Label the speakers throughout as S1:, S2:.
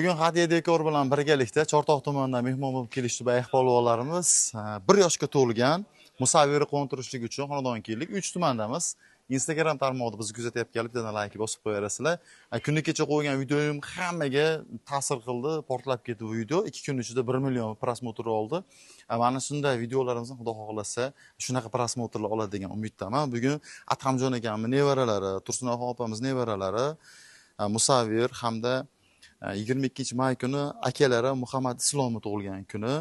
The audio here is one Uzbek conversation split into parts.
S1: Bugun Hadiya dekor bilan birgalikda Chortoq tumanidan mehmon bo'lib kelishdi bayax polvonlarimiz. 1 yoshga to'lgan musavviri qo'ntirishlik uchun xonadonga keldik. 3 tumandamiz. Instagram tarmog'ida bizni kuzatayotganlar bitta like bosib qo'yarasizlar. Kunni kecha qo'ygan videoyim hammaga ta'sir qildi, portlab ketdi bu video. 2 kun ichida 1 million prosmotr oldi. Mana shunday videolarimizni xudo xohlasa shunaqa prosmotrlar oladi degan umiddaman. Bugun Adhamjon akamning nevaralari, Tursunoy opamiz nevaralari, musavvir hamda 22-may kuni akalari Muhammad Islomni tug'ilgan kuni.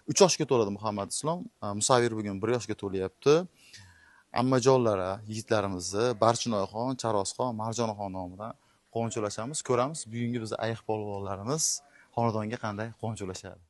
S1: 3 yoshga to'ladi Muhammad Islom. Musavvir bugun 1 yoshga to'lyapti. Ammajonlari, yigitlarimizni Barchinoyxon, Charosxon, Marjonaxon nomidan qovunchilashamiz. Ko'ramiz bugungi biz ayiq polvonlarimiz xonadonga qanday qovunchilashadi.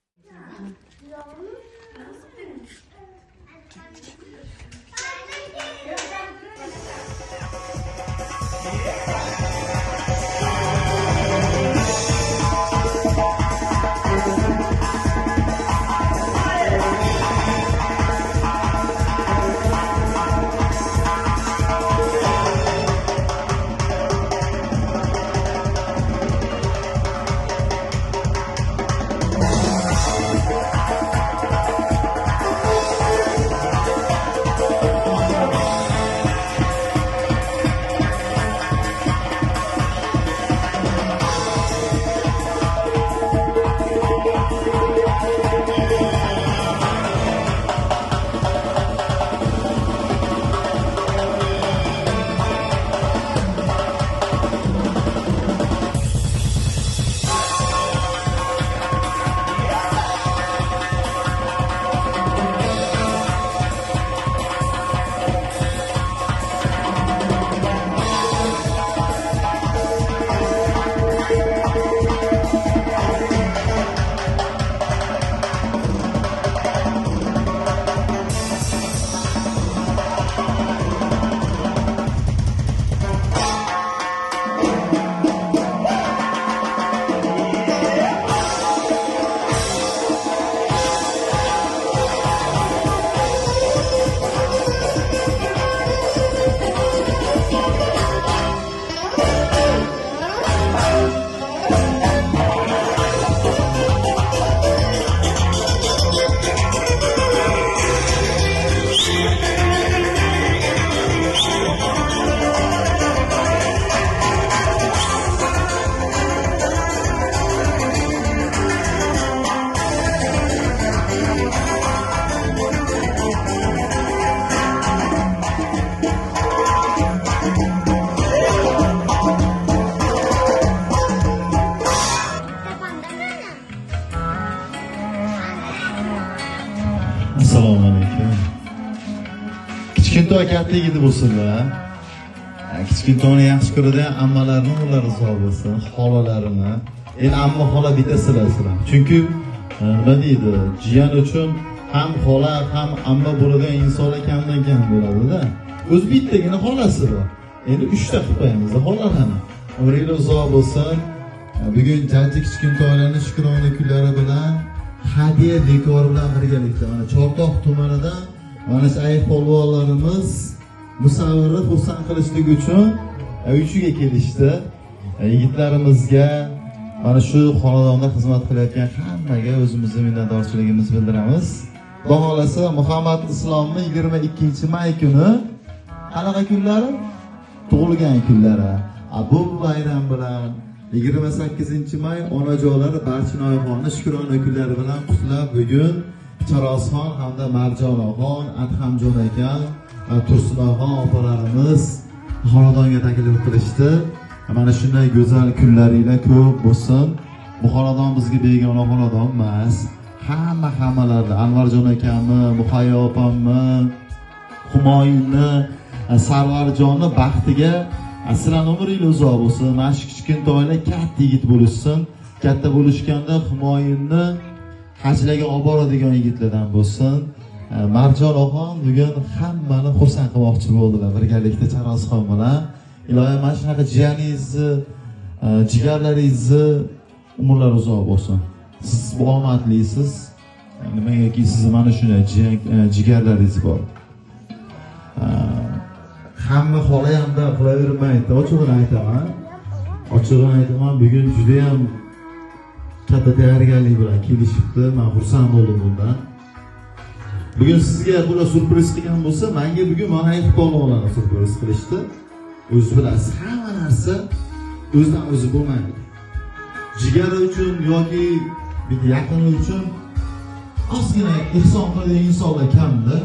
S1: Assalomu alaykum. Kichkintoy katta yigit bo'lsinlar. Kichkintoyni yaxshi ko'radi, ammalarning ular sog' bo'lsin, xolalarini. Amma xola bitasizlar. Chunki nima deydi, jiyan uchun ham xola, ham amma bo'ladigan insonlar kamdan kam bo'ladi-da. O'z bittagina xolasi bor. Endi 3 ta qilib qo'yamiz xolalarni. Umringiz uzoq bo'lsin. Bugun jajji kichkintoylarning shukrona kunlari bilan Hadiya dekor bilan birgalikda mana Chortoq tumanidan mana shu ayiq polvonlarimiz musavvirni xursand qilishlik uchun uyiga kelishdi. Yigitlarimizga mana shu xonadonda xizmat qilayotgan hammaga o'zimizning minnatdorchiligimizni bildiramiz. Xudo xolasa Muhammad Islomning 22-may kuni qanaqa kunlari? Tug'ilgan kunlari. Bu bayram bilan 28-may onajonlari Barchinoyxonni shukrona kunlari bilan qutlab bugun Charosxon hamda Marjonaxon, Adhamjon akam, Tursunoyxon opalarimiz xonadonga taklif qilishdi. Mana shunday go'zal kunlaringlar ko'p bo'lsin. Bu xonadon bizga begona xonadon emas. Hammalarni Anvarjon akamni, Muhayyo opamni, Humoyinni, Sarvarjonni baxtiga aslan umringiz uzoq bo'lsin. Mana shu kichkintoylar katta yigit bo'lishsin. Katta bo'lishganda Humoyinni hajlarga olib boradigan yigitlardan bo'lsin. Marjonaxon bugun hammani xursand qilmoqchi bo'ldilar birgalikda Charosxon bilan. Iloyim mana shunaqa jiyaningizni, jigarlaringizni umrlari uzoq bo'lsin. Siz omadlisiz. Nimagaki siz mana shunday jigarlaringiz bor. Hamma xola hamda qilavermaydi. Ochig'ini aytaman. Bugun juda ham katta tayyorgarlik bilan kelishibdi. Men xursand bo'ldim bundan. Bugun sizga bular surpriz qilgan bo'lsa, menga bugun mana ikki polvonlarni surpriz qilishdi. O'z bilasiz, hamma narsa o'zidan o'zi bo'lmaydi. Jigari uchun yoki bitta yaqini uchun ozgina ehson qiladigan insonlar kamda.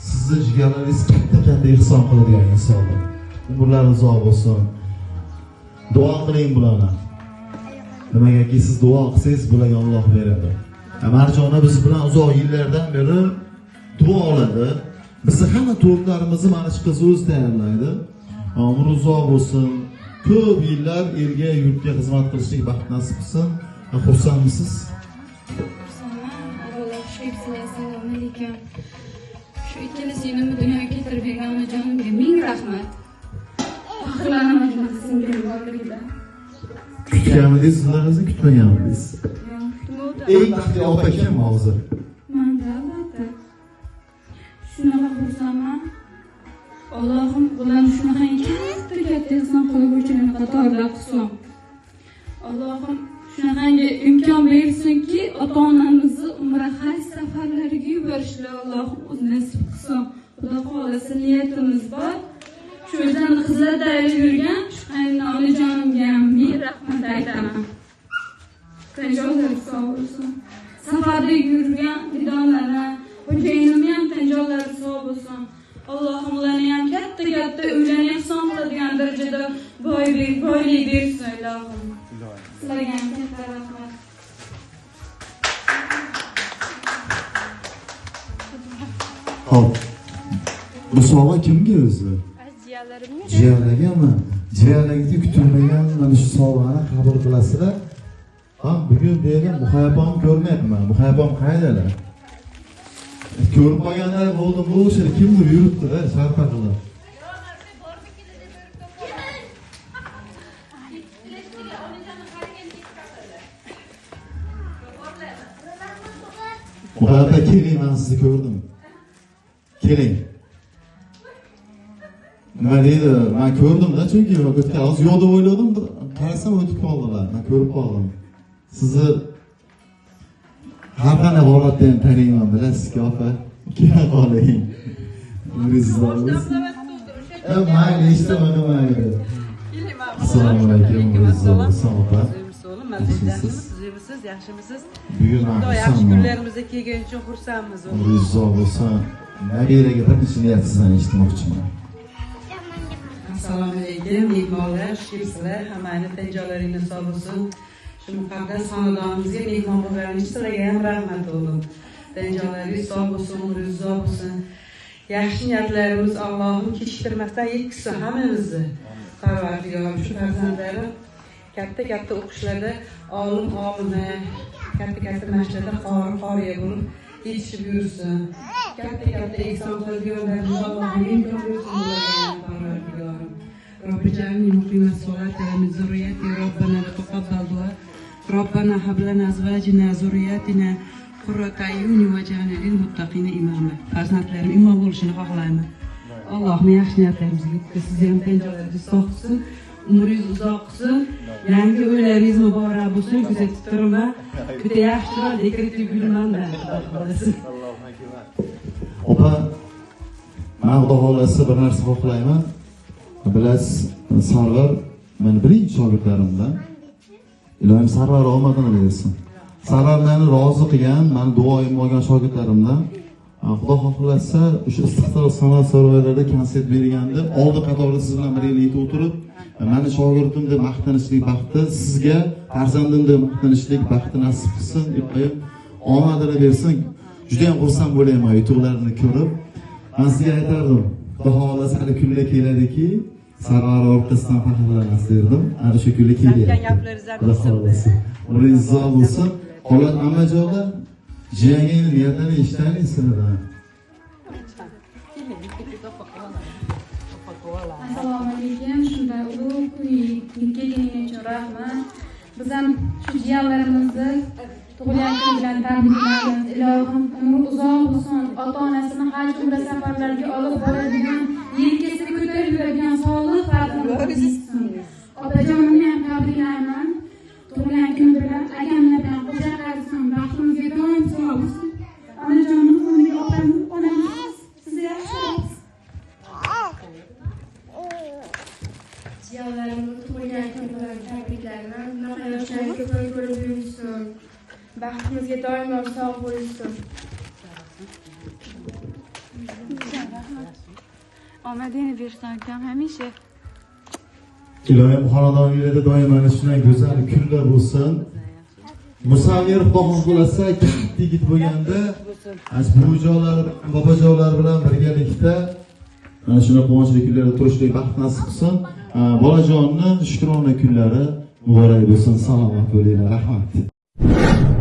S1: Sizni jigarlaringiz katta ehson qiladigan insonlar. Umrlaringiz uzoq bo'lsin. Duo qiling bularga. Nimagaki siz duo qilsangiz bularga Alloh beradi. Marjona biz bilan uzoq yillardan beri duo oladi. Bizni hamma to'rtlarimizni mana shu qiz o'zi tayyorlaydi. Umr uzoq bo'lsin. Ko'p yillar elga, yurtga xizmat qilishlik baxt nasib qilsin. Xursandmisiz?
S2: Alloh shukr, assalomu alaykum. Shu ikkalasini dunyoga keltirib bergan onajonimga ming rahmat. Faxrlanaman singlim borligida.
S1: Kutganmidingiz, sizlarni kutmaganmidingiz?
S2: Yo'q, kutmadim.
S1: Eng baxtli opa kim hozir?
S2: Manda albatta. Shunaqa xursandman. Allohim bularni shunaqa katta ehson qiluvchilarni qatorida qilsin. Allohim shunaqangi imkon bersinki, ota-onamizni umra haj safarlariga yuborishni Allohim o'zi nasib qilsin. Xudo xolasa niyatimiz bor. Shu yerdan qizlar tayyorlab yurgan shu onajonimga ming rahmat aytaman. Tanjolar sog' bo'lsin. Safarda yurgan vidonlarga, xo'jayinim ham tanjollari sog' bo'lsin. Allohim ularni ham katta uylarni ehson qiladigan darajada boylik bersin Allohim. Sizlarga ham katta rahmat.
S1: Xo'p. Bu sovg'a kimga o'zi?
S2: Jiyanlarimga.
S1: Jiyanlargami? Jiyanlarga kutilmagan mana shu sovg'ani qabul qilasizlar. Bugun beri muhayyabam ko'rmayapman. Muhayyabam qaydalar? Ko'rib qolganlar bo'ldi, bu o'sha kimdir yuribdi-da, sharpa qilib. Muhayyabda keling, men sizni ko'rdim. Keling. Nima deydi? Men ko'rdim-da, chunki o'tgan hozir yo'lda o'yladim, qarasam o'tib qoldilar. Men ko'rib qoldim. Sizni har qanday holatda ham taniyman, bilasizki, opa. Keyin qoling. Umringiz mayli, mayli. Assalomu alaykum, opa.
S3: Siz yaxshimisiz?
S1: Bugun
S3: Xudo yaxshi kunlarimizga kelgan uchun xursandmiz.
S1: Umringiz uzoq bo'lsin. Nabiraga bir necha niyat sizdan eshitmoqchiman.
S3: Assalomu alaykum, mehmonlar, shipslar, hammani tanjolaringiz sog' bo'lsin. Shu muqaddas xonadonimizga mehmon bo'lganingiz sizlarga ham rahmat o'g'lim. Tanjolaringiz sog' bo'lsin, umringiz uzoq bo'lsin. Yaxshi niyatlarimiz Allohim kechiktirmasdan yetkazsin hammamizni. Parvardigorim shu farzandlarim katta o'qishlarda olima, katta mashlarda qoriya bo'lib yetishib yursin. Katta ehson qilib yo'llarimiz Allohim imkon bersin ularga parvardigorim. رب اجعلني مقيم الصلاة ومن ذريتي ربنا تقبل دعاء ربنا هب لنا أزواجنا ذرياتنا قرة أعين واجعلنا للمتقين إماما. Farzandlarim imom bo'lishini xohlayman. Allohim yaxshi niyatlarimizga yetkazsin. Siz ham tanjolaringiz sog' bo'lsin, umringiz uzoq bo'lsin, yangi o'ylaringiz muborak bo'lsin. Kuzatib turaman. Juda yaxshiroq dekorativ gulmanda.
S1: Opa, men Xudo xolasa bir narsa xohlayman. Bilasiz, Sarvar men birinchi shogirdlarimdan. Ilohim Sarvar omadini bersin. Sarvar meni rozi qilgan, meni duoyim olgan shogirdlarimdan. Xudo xohlasa o'sha istiqbol san'at saroylarida konsert berganda oldi qatorda siz bilan birgalikda o'tirib, meni shogirdim deb maqtanishlik baxti, sizga farzandim deb maqtanishlik baxti nasib qilsin, deb omadini bersin. Juda ham xursand bo'layman yutuqlarini ko'rib. Men sizga aytardim, Xudo xohlasa hali kunlar keladiki, Sarvar orqasidan faxrlanasiz derdim. Ana shu kunlar kelyapti. Xudo xohlasa. Umringiz uzoq bo'lsin. Xolos ammajonlar, jiyanga niyatini eshitaylik sizlardan.
S2: Assalomu alaykum. Shunday ulug' kun kelganingiz uchun rahmat. Biz ham shu jiyanlarimizni tug'ilgan kun bilan tabriklaymiz. Ilohim umri uzoq bo'lsin. Ota-onasini haj umra safarlariga olib boradigan, yelkasiga ko'tarib yuradigan solih farzand bo'lsin. Opajonimni ham tabriklayman. Tug'ilgan kun bilan akamlar doimo sog' bo'lsin. Omadingni bersin akam hamisha.
S1: Ilohim xonadoningizda doim mana shunday go'zal kunlar bo'lsin. Musavvir qo'g'on bo'lsa, katta yigit bo'lganda, buvijonlar, bobojonlar bilan birgalikda mana shunday quvonchli kunlarda turishlik baxt nasib qilsin. Bolajonni shukrona kunlari muborak bo'lsin. Salomat bo'linglar. Rahmat.